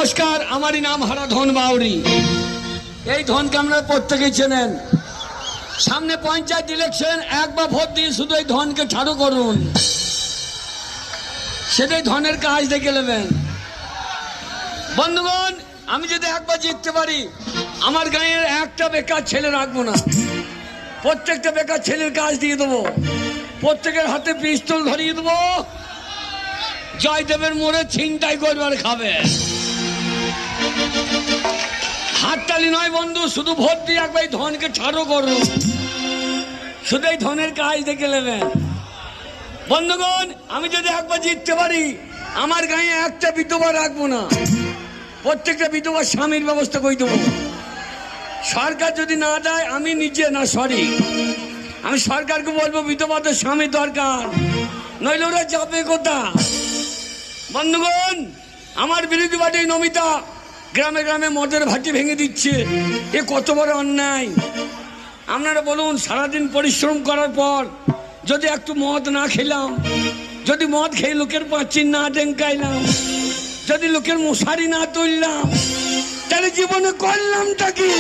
নমস্কার, আমারই নাম হারাধন বাউরি। এই ধনকে আমরা প্রত্যেকেই চেনেন। সামনে পঞ্চায়েত ইলেকশন, একবার ভোট দিয়ে শুধু এই ধনকে ছাড়ো করুন, সেটাই ধনের কাজ দেখে নেবেন। বন্ধুগণ, আমি যদি একবার জিততে পারি, আমার গাঁয়ের একটা বেকার ছেলে রাখবো না, প্রত্যেকটা বেকার ছেলের কাজ দিয়ে দেবো, প্রত্যেকের হাতে পিস্তল ধরিয়ে দেবো, জয়দেবের মোড়ে ছিনতাই করবার খাবে। হাততালি নয় বন্ধু, শুধু ভোট দিয়ে একবার ধনকে ছাড়ো করুন, শুধু এই ধনের কাজ দেখে নেবেন। বন্ধুগণ, আমি যদি একবার জিততে পারি, আমার গাঁয়ে একটা বিধবা রাখবো না, প্রত্যেকটা বিধবার স্বামীর ব্যবস্থা করে দেবো। সরকার যদি না দেয়, আমি নিজে আমি সরকারকে বলবো বিধবাদের স্বামী দরকার, নইলে ওরা যাবে কোথা। বন্ধুগণ, আমার বিরোধী পার্টি নমিতা গ্রামে গ্রামে মদের ভাটি ভেঙে দিচ্ছে, এ কত বড় অন্যায়। আপনারা বলুন, সারাদিন পরিশ্রম করার পর যদি একটু মদ না খেলাম, যদি মদ খেয়ে লোকের পাঁচির না ডেঙ্কাইলাম, যদি লোকের মশারি না তুললাম, তাহলে জীবনে করলামটা কি?